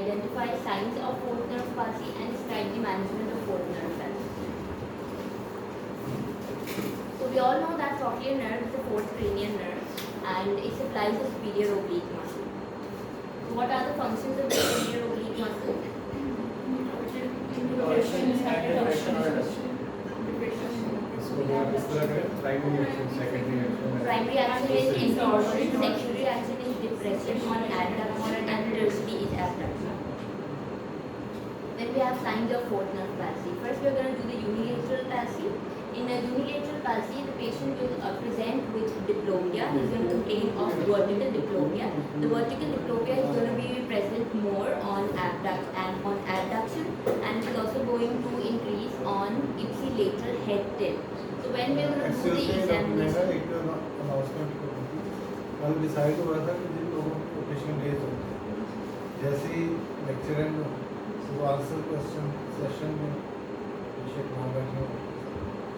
identify signs of fourth nerve palsy and describe the management of fourth nerve palsy. So we all know that trochlear nerve is the fourth cranial nerve and it supplies the superior oblique muscle. What are the functions of the superior oblique muscle? Primary action is intorsion, secondary action is depression on adduction, and tertiary is abduction. Then we have signs of fourth nerve palsy. First we are going to do the unilateral palsy. In a unilateral palsy, the patient will present with diplopia. He is going to complain of vertical diplopia. The vertical diplopia is going to be present more on adduction and is also going to increase on ipsilateral head tilt. So when we are going to do the examination, कल decide हुआ था कि जिन लोगों को patient days होते हैं जैसे ही lecture and वो आंसर क्वेश्चन सेशन में पेशेंट वहाँ बैठे हो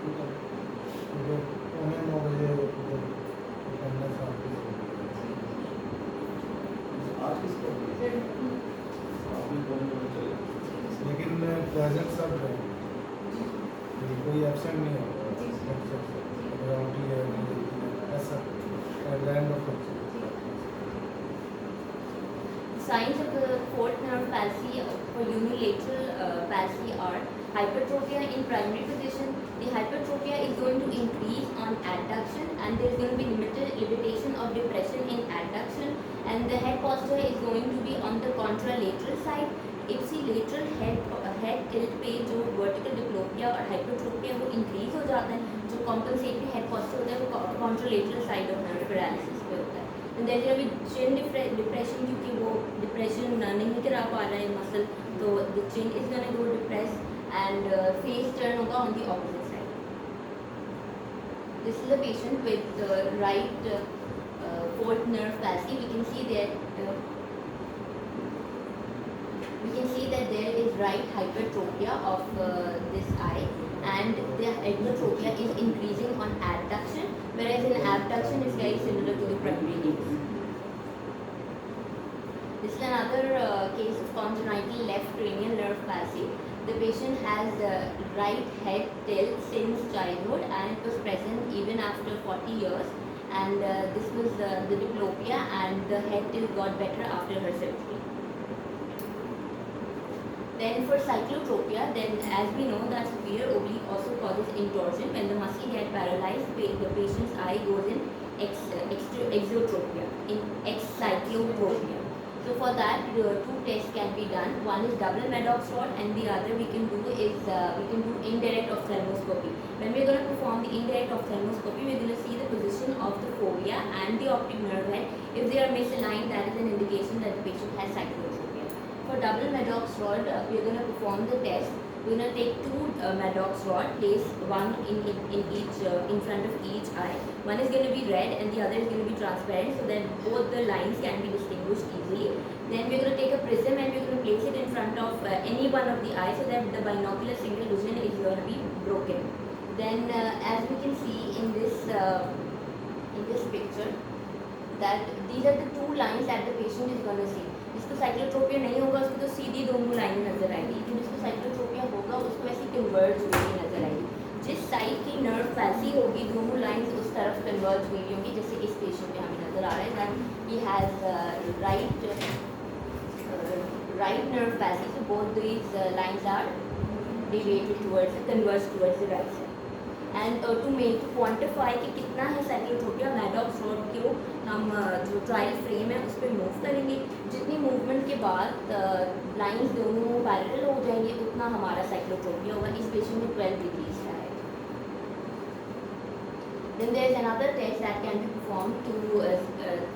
तो 9:15 बजे उधर करना था आज किसको लेकिन प्रेजेंट सब है कोई एब्सेंट नहीं है ऐसा end of signs of the fourth nerve palsy for unilateral palsy are hypertrophy in primary position. The hypertrophy is going to increase on adduction and there is going to be limited limitation of depression in adduction and the head posture is going to be on the contralateral side. ipsilateral head tilt पे जो vertical diplopia और hypertrophy वो increase हो जाता है, जो compensatory head posture होता है वो contralateral side of nerve paralysis पे होता है. And then there will be chin depression क्योंकि वो depression नहीं करा पा रहा है muscle, तो the chin is going to go depressed and face turn होगा on the opposite side. This is a patient with right fourth nerve palsy. We can see that there is right hypertropia of this eye and the hypertropia is increasing on adduction, whereas in abduction is very similar to the primary gaze. This is another case of congenital left cranial nerve palsy. The patient has right head tilt since childhood and it was present even after 40 years and this was the diplopia and the head tilt got better after her surgery. Then for cyclotropia, then as we know that superior oblique also causes intorsion. When the muscle gets paralyzed, the patient's eye goes in exotropia, in excyclotropia. So for that, two tests can be done. One is double Maddox rod, and the other we can do is we can do indirect ophthalmoscopy. When we're going to perform the indirect ophthalmoscopy, we're going to see the position of the fovea and the optic nerve head. If they are misaligned, that is an indication that the patient has cyclotropia. For double Maddox rod, we're going to perform the test. We're going to take two Maddox rod, place one in each in front of each eye. One is going to be red and the other is going to be transparent, so that both the lines can be distinguished easily. Then we're going to take a prism and we're going to place it in front of any one of the eyes, so that the binocular single vision is going to be broken. Then, as we can see in this picture, that these are the two lines that the patient is going to see. जिसको साइक्लोट्रोपिया नहीं होगा उसको तो सीधी दोनों line नजर आएगी, लेकिन जिसको साइक्लोट्रोपिया होगा उसको ऐसी कन्वर्ज हुई नजर आएगी. जिस साइड की नर्व पैसी होगी दोनों लाइंस उस तरफ कन्वर्ज हुई होंगी, जैसे इस पेशेंट में हमें नजर आ रहा है that he has right nerve palsy, so both these lines are deviated towards converged towards the right side. And to quantify कि कितना है साइक्लोट्रोपिया, मैडॉक्स रॉड को हम जो ट्रायल फ्रेम है उस पर मूव करेंगे. जितनी मूवमेंट के बाद लाइंस दोनों पैरेलल हो जाएंगे उतना हमारा साइक्लोट्रोपिया होगा. इस पेशेंट में 12 डिग्रीज का है. Then there is another test that can be performed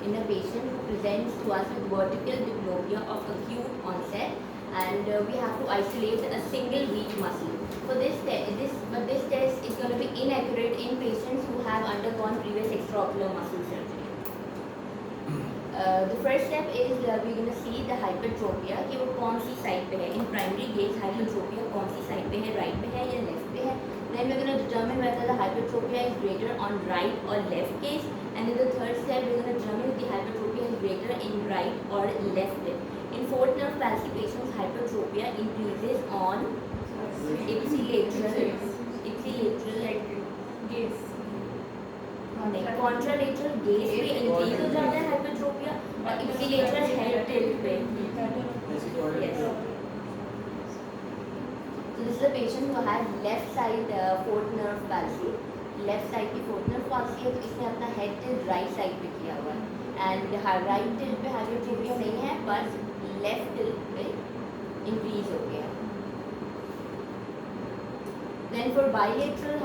in a patient who presents to us with vertical diplopia of acute onset, and we have to isolate a single weak muscle. For this test is going to be inaccurate in patients who have undergone previous extraocular muscle surgery. The first step is we're going to see the hypertropia कि वो कौन सी side पे है. In primary gaze hypertropia कौन सी side पे है, right पे है या लेफ्ट पे है. Then we're going to determine whether the hypertropia is greater on right or left gaze, and in the third step we're going to determine if the hypertropia is greater in right or left limb. In fourth nerve palsy, patient's hypertropia increases on ipsilateral contralateral gaze पे increase हो जाता है हाइपरट्रोपिया और ipsilateral head tilt पे yes. So this is a patient who had left side fourth nerve palsy. Left side की fourth nerve palsy है तो इसने अपना head tilt right side पे किया हुआ है and right tilt पे hypertropia नहीं है पर left tilt पे increase हो गया. Then for bilateral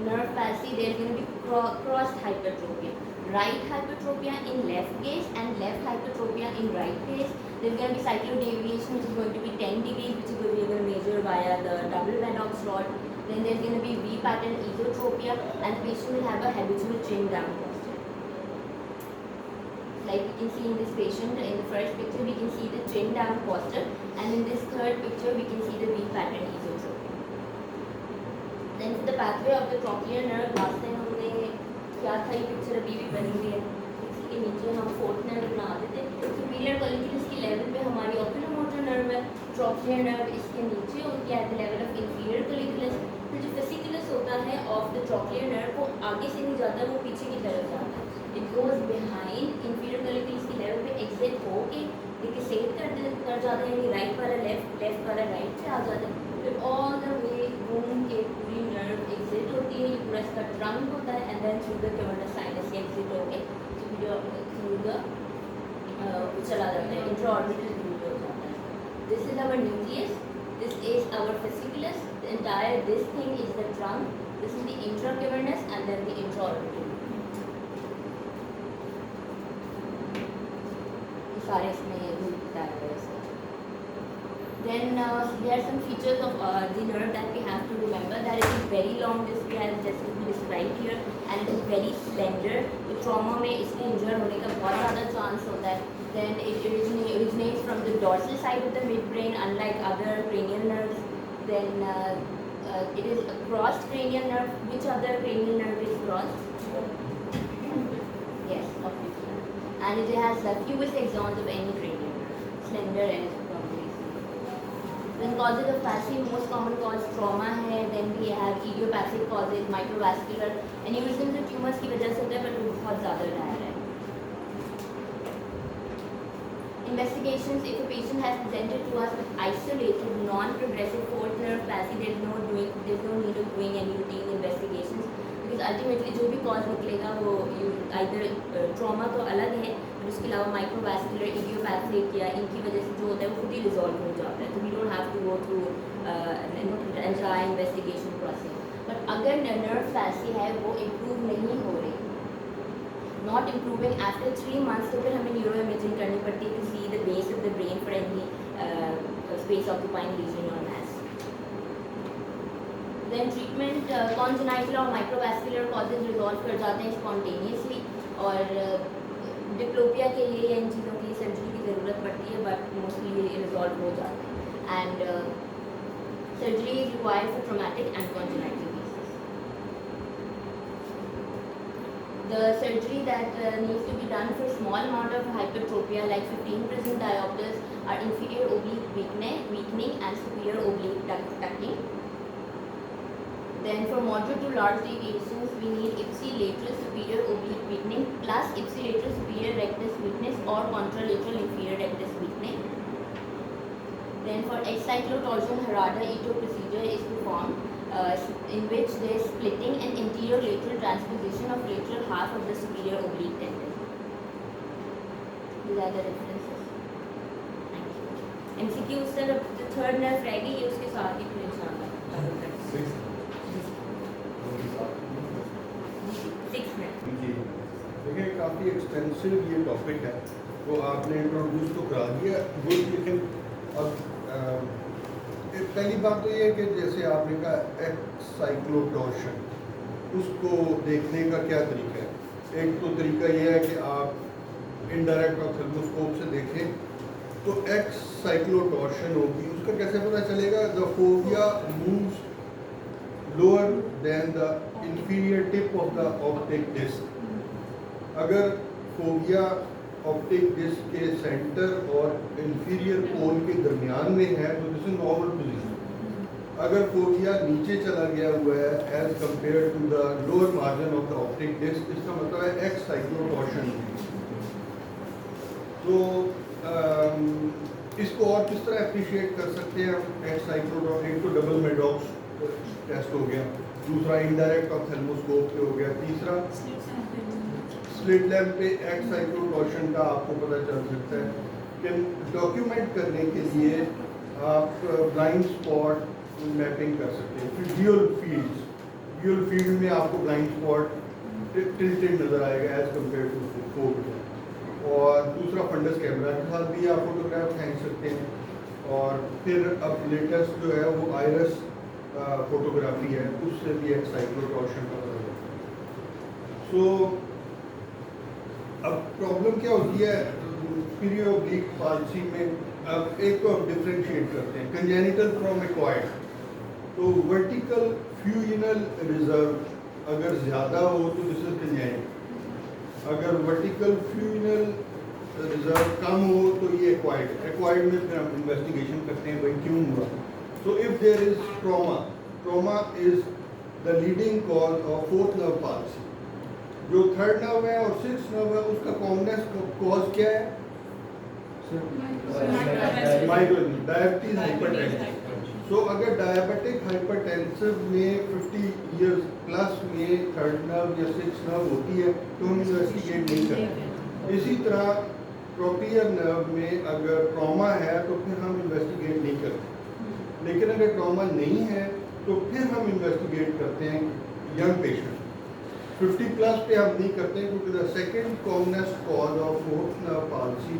nerve palsy, there is going to be crossed hypertropia. Right hypertropia in left gaze and left hypertropia in right gaze. There is going to be cyclodeviation which is going to be 10 degrees which is going to be measured via the double Maddox rod. Then there is going to be V pattern esotropia and the patient will have a habitual chin down posture. Like we can see in this patient, in the first picture we can see the chin down posture and in this third picture we can see the V pattern esotropia. Then the pathway of the trochlear nerve, last time हमने क्या था ये picture अभी भी बनी हुई है. इसके नीचे हम फोर्थ नर्व बना देते हैं. सुपीरियर कोलिक्युलस की लेवल पे हमारी ओक्यूलोमोटर नर्व है, ट्रोक्लियर नर्व इसके नीचे उनके at the level of inferior colliculus. फिर जो फेसिकुलस होता है ऑफ द ट्रोक्लियर नर्व वो आगे से नहीं जाता, वो पीछे की तरफ जाता है. इट गोज बिहाइंड इंफीरियर कोलिक्युलस की लेवल पे एग्जिट होके देखिए सेट कर जाता है, यानी राइट वाला लेफ्ट, लेफ्ट वाला राइट से आ जाता है. फिर ऑल द वे घूम के पूरी नर्व एग्जिट होती है, ये पूरा इसका ट्रंक होता है and then through the cubitus sinus exit होके थ्रू द चला जाता है, इंट्राऑर्बिटल रूट हो जाता है. This is our nucleus, this is our fasciculus, the entire this thing is the trunk, this is the intracubitus and then the intraorbital. सारे इसमें root बताया गया है. Then there are some features of the nerve that we have to remember, that it is very long disc as just described here and it is very slender. तो trauma में इसके injured होने का बहुत ज़्यादा chance होता है. Then it originates from the dorsal side of the midbrain unlike other cranial nerves. Then it is a crossed cranial nerve. Which other cranial nerve is crossed? Yes, obviously. And it has the fewest axons of any cranial nerve. Slender and then causes of palsy, most common cause trauma है. Then we have idiopathic causes, microvascular, aneurysms और tumors की वजह से होता है but वो बहुत ज़्यादा rare है. Investigations: if a patient has presented to us with isolated, non-progressive fourth nerve palsy, there is no need of doing any routine investigations because ultimately जो भी cause निकलेगा वो either trauma तो अलग है, उसके अलावा माइक्रोवास्कुलर, इडियोपैथिक या इनकी वजह से जो होता है वो खुद ही रिजॉल्व हो जाता है. तो we don't have to go through entire investigation process. But अगर नर्व पैल्सी है वो इम्प्रूव नहीं हो रही, नॉट इम्प्रूविंग आफ्टर 3 months, तो फिर हमें न्यूरो इमेजिंग करनी पड़ती है to see the base of the brain for any space occupying region और मैस. देन ट्रीटमेंट, कॉन्जेनाइटल और माइक्रोवास्कुलर कॉजेज रिजॉल्व कर जाते हैं स्पॉन्टेनियसली और डिप्लोपिया के लिए इन चीज़ों की सर्जरी की ज़रूरत पड़ती है बट मोस्टली रिजॉल्व हो जाते हैं. And surgery is required for traumatic and congenital cases. The surgery that needs to be done for small amount of hypertropia like 15% diopters are inferior oblique weakening and superior oblique tucking. Then for moderate to large deviations, we need ipsilateral superior oblique weakening plus ipsilateral superior rectus weakness or contralateral inferior rectus weakening. Then for excyclotorsion, Harada-Ito procedure is performed in which there is splitting and anterior lateral transposition of lateral half of the superior oblique tendon. These are the references. Thank you. MCQ sir जो third nerve रह गई ये उसके साथ ही फिर इंशाल्लाह. 6 minute. जी देखिए काफ़ी एक्सटेंसिव ये टॉपिक है, वो आपने इंट्रोड्यूस तो करा दिया गुड, लेकिन अब पहली बात तो ये है कि जैसे आपने कहा एक्साइक्लोटॉर्शन, उसको देखने का क्या तरीका है. एक तो तरीका ये है कि आप इनडायरेक्ट ऑप्थेल्मोस्कोप से देखें तो एक्साइक्लोटॉर्शन होगी, उसका कैसे पता चलेगा. The fovea moves lower than the inferior tip of the optic disc. अगर फोविया ऑप्टिक डिस्क के सेंटर और इंफीरियर पोल के दरमियान में है तो दिस इज नॉर्मल पोजीशन। अगर फोकिया नीचे चला गया हुआ है as compare to the lower margin of the optic disc, इसका मतलब है एक्स साइक्लोटॉर्शन। तो इसको और किस तरह अप्रिशिएट कर सकते हैं हम? एक्स साइक्लोटॉर्शन, एक तो डबल मेडॉक्स टेस्ट हो गया, दूसरा इनडायरेक्ट ऑप्थेल्मोस्कोप पे हो गया, तीसरा स्लिट लैम्प पे एक्स साइक्लोटॉर्शन का आपको पता चल सकता है। कि डॉक्यूमेंट करने के लिए आप ब्लाइंड स्पॉट मैपिंग कर सकते हैं। फिर ड्यूअल फील्ड में आपको ब्लाइंड स्पॉट टिल्टेड नज़र आएगा एज कम्पेयर टू फोकल। और दूसरा फंडस कैमरा के साथ भी आप फोटोग्राफ खींच सकते हैं। और फिर अब लेटेस्ट जो है वो आयरस फोटोग्राफी है, उससे भी एक साइक्लोटॉर्शन का पता चलता है। सो अब प्रॉब्लम क्या होती है पीरियो ऑब्लिक पाल्सी में? अब एक तो हम डिफ्रेंशिएट करते हैं कंजेनिटल फ्रॉम एक्वायर्ड। तो वर्टिकल फ्यूजिनल रिजर्व अगर ज़्यादा हो तो दिस इज कंजेनिटल, अगर वर्टिकल फ्यूजिनल रिजर्व कम हो तो ये एक्वायर्ड में फिर हम इन्वेस्टिगेशन करते हैं भाई क्यों हुआ। So if there is trauma is the leading cause of fourth nerve palsy. जो थर्ड नर्व है और सिक्स नर्व है उसका कॉमनेस कॉज क्या है? Migraine, diabetes, hypertension. सो अगर डायबिटिक हाइपरटेंसिव में 50 इयर्स प्लस में थर्ड नर्व या सिक्स नर्व होती है तो हम इन्वेस्टिगेट नहीं करते। इसी तरह प्रोपियर नर्व में अगर ट्रॉमा है तो फिर हम इन्वेस्टिगेट नहीं करते। लेकिन अगर ट्रॉमा नहीं है तो फिर हम इन्वेस्टिगेट करते हैं यंग पेशेंट। 50 प्लस पे हम नहीं करते क्योंकि the second commonest cause of fourth nerve palsy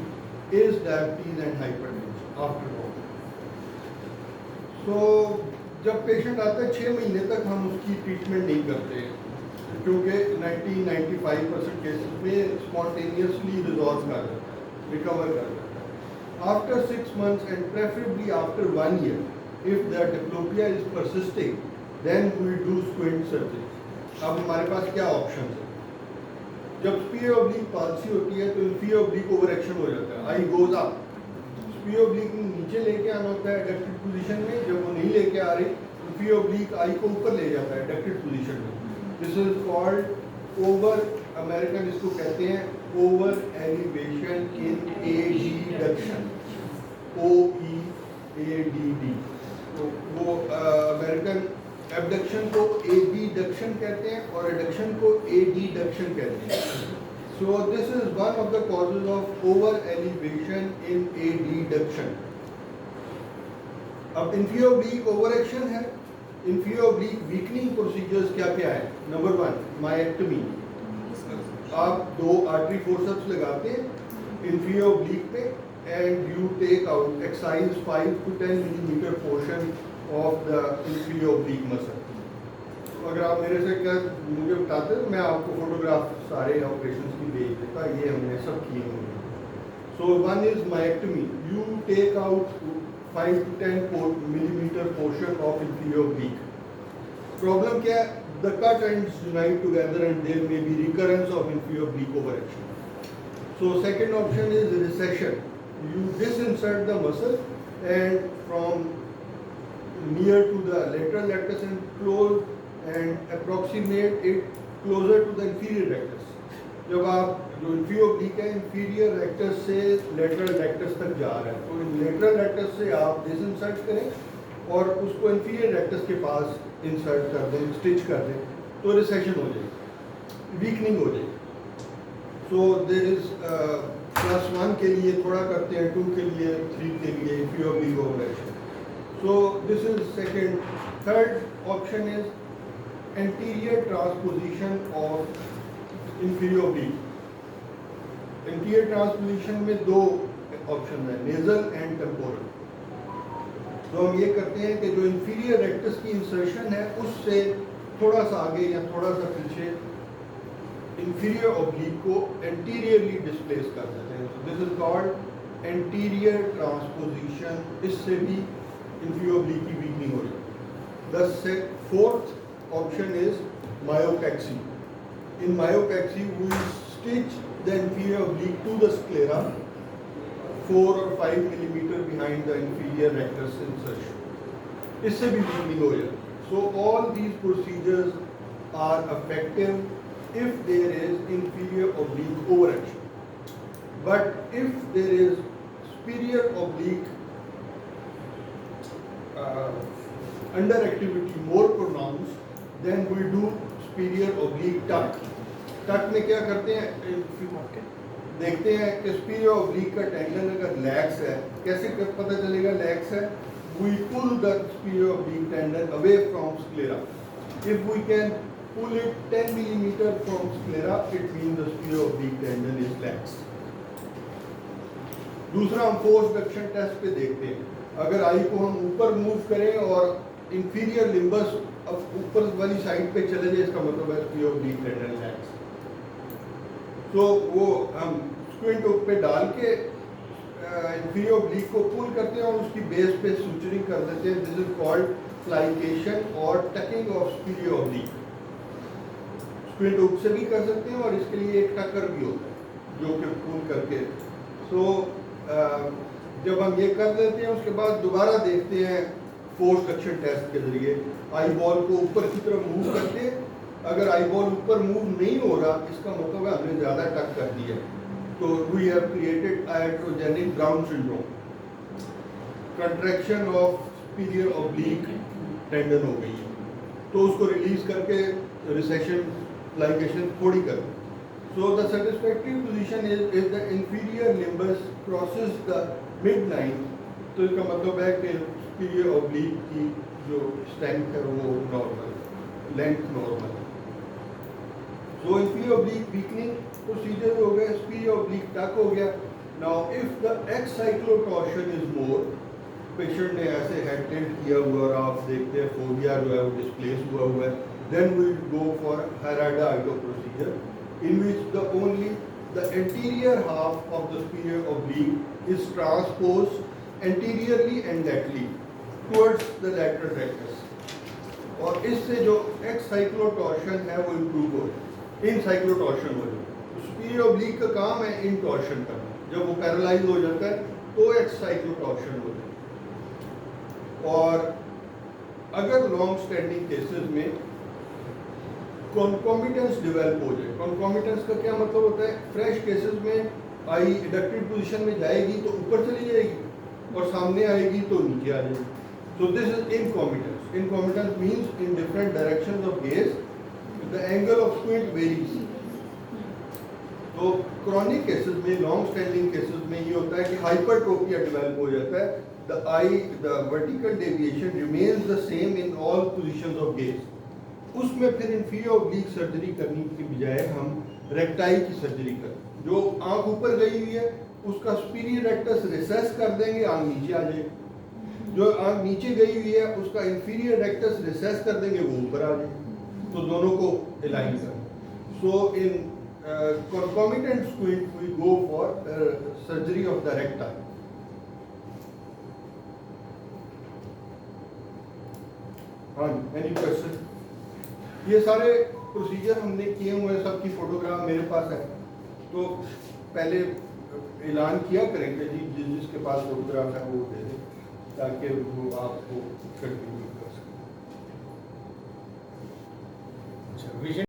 is diabetes and hypertension after trauma. तो जब पेशेंट आता है 6 महीने तक हम उसकी ट्रीटमेंट नहीं करते क्योंकि 90-95% केसेस में स्पॉन्टेनियसली रिजॉल्व कर जाता है, रिकवर कर जाता है। After 6 months and preferably after 1 year, if the diplopia is persisting, then we do squint surgery. अब हमारे पास क्या ऑप्शन है? जब स्पीयर ऑब्लिक पाल्सी होती है तो इंफीरियर ऑब्लिक ओवर एक्शन हो जाता है, आई गोज अप। स्पीयर ऑब्लिक नीचे लेके आना होता है एडक्टेड पोजीशन में, जब वो नहीं लेके आ रही इंफीरियर ऑब्लिक आई को ऊपर ले जाता है एडक्टेड पोजीशन में। This is called over, American इसको कहते हैं ओवर एलिवेशन इन एडक्शन, OEADD। तो वो अमेरिकन एबडक्शन को एडिडक्शन कहते हैं और एडक्शन को एडिडक्शन कहते हैं। So this is one of the causes of over elevation in adduction. अब इंफीरियर ऑब्लिक ओवर एक्शन है। इंफीरियर ऑब्लिक वीकनिंग प्रोसीजर्स क्या क्या है? Number 1 myectomy. आप 2 आर्टरी फोर्सेप्स लगाते हैं इंफीरियर ऑब्लिक पे and you take out excise 5 to 10 millimeter portion of the inferior oblique muscle. तो अगर आप मेरे से क्या मुझे बताते तो मैं आपको फोटोग्राफ सारे ऑपरेशंस की भेज देता, ये हमने सब किए होंगे। सो 1 is myectomy, you take out 5 to 10 millimeter portion of inferior oblique. Problem क्या है? The cut ends unite together and there may be recurrence of inferior oblique overaction. So second option is recession. You disinsert the muscle and from near to the lateral rectus and close and approximate it closer to the inferior rectus. जब आप जो inferior oblique है inferior rectus से lateral rectus तक जा रहा है तो lateral rectus से आप disinsert करें और उसको inferior rectus के पास insert कर दें, stitch कर दें तो recession हो जाएगी, weakening हो जाएगी। So there is +1 के लिए थोड़ा करते हैं, 2 के लिए, 3 के लिए inferior oblique overaction. So this is second. Third option is anterior transposition of inferior oblique. Anterior transposition में 2 ऑप्शन है, nasal and temporal. तो हम ये करते हैं कि जो inferior rectus की insertion है उससे थोड़ा सा आगे या थोड़ा सा पीछे inferior oblique को anteriorly displace कर देते हैं। So this is called anterior transposition. इससे भी inferior oblique की weakening हो जाती है। The fourth option is myopexy. In myopexy we stitch the inferior oblique to the sclera 4 or 5 millimeter behind the inferior rectus insertion. इससे भी weakening हो जाए. So all these procedures are effective if there is inferior oblique overaction. But if there is superior oblique underactivity more pronounced, then we do superior oblique tuck. Tuck में क्या करते हैं, देखते हैं कि superior oblique का टेंडन अगर लैक्स है, कैसे पता चलेगा लैक्स है? We pull the superior oblique tendon away from sclera. If we can pull it 10 millimeter from sclera, it means the superior oblique tendon is lax. दूसरा हम फोर्स डक्शन टेस्ट पे देखते हैं. अगर आई को हम ऊपर मूव करें और इंफीरियर लिम्बस अब ऊपर वाली साइड पे चले जाए, इसका मतलब है superior oblique tendon lax. तो वो हम स्क्विंट पे डाल के inferior oblique को पुल करते हैं और उसकी बेस पे सूचरिंग कर देते हैं. दिस इज कॉल्ड फ्लाइकेशन और talking of superior oblique. Squint hook से भी कर सकते हैं और इसके लिए एक टकर भी होता है जो कि पुल करके. सो जब हम ये कर लेते हैं उसके बाद दोबारा देखते हैं फोर्स डक्शन टेस्ट के जरिए आई बॉल को ऊपर की तरफ मूव करते हैं. अगर आई बॉल ऊपर मूव नहीं हो रहा, इसका मतलब है हमने ज़्यादा टक कर दिया. तो we have created iatrogenic Brown syndrome. Contraction of superior oblique tendon हो गई है, तो उसको रिलीज करके रिसेशन फ्लाइकेशन थोड़ी कर. So the satisfactory position is if the inferior limbus crosses the midline. तो इसका मतलब है कि superior oblique की जो strength है वो normal, length normal. So inferior oblique weakening procedure हो गया, superior oblique tuck हो गया. Now if the X cyclotorsion is more, patient ने ऐसे हेड टिल्ट किया हुआ और आप देखते हैं फोबिया जो है वो डिस्प्लेस हुआ है, then we go for Harada-Ito procedure, in which the anterior half of the superior oblique is transposed anteriorly and laterally towards the lateral rectus. और इससे जो X cyclotorsion है वो improve हो जाए, इन cyclotorsion हो जाए. superior oblique का काम है इन torsion करना. जब वो पैरालाइज हो जाता है तो X cyclotorsion हो जाए. और अगर लॉन्ग स्टैंडिंग केसेस में कॉन्कॉमिटेंस डेवलप हो जाए, कॉन्कॉमिटेंस का क्या मतलब होता है? फ्रेश केसेस में आई एडक्टेड पोजीशन में जाएगी तो ऊपर चली जाएगी और सामने आएगी तो नीचे आ जाएगी. So this is incomitance. Incomitance means in different directions of gaze the angle of squint varies. तो क्रॉनिक केसेस में, लॉन्ग स्टैंडिंग केसेस में ये होता है कि हाइपरट्रोपिया डेवलप हो जाता है. the vertical deviation remains the same in all positions of gaze. उसमें फिर inferior oblique सर्जरी करने की बजाय हम रेक्टाई की सर्जरी करें. जो आंख ऊपर गई हुई है उसका superior rectus recess कर देंगे, आंख नीचे आ जाएगी. जो आंख नीचे गई हुई है उसका inferior rectus recess कर देंगे, वो ऊपर आ जाएगी. तो दोनों को align करें. So in concomitant squint we go for surgery of the recti. हाँ, एनी क्वेश्चन? ये सारे प्रोसीजर हमने किए हुए हैं, सबकी फोटोग्राफ मेरे पास है. तो पहले ऐलान किया करेंगे जी जिसके पास फोटोग्राफ है वो दे दें ताकि वो आपको कंटिन्यू कर सकें.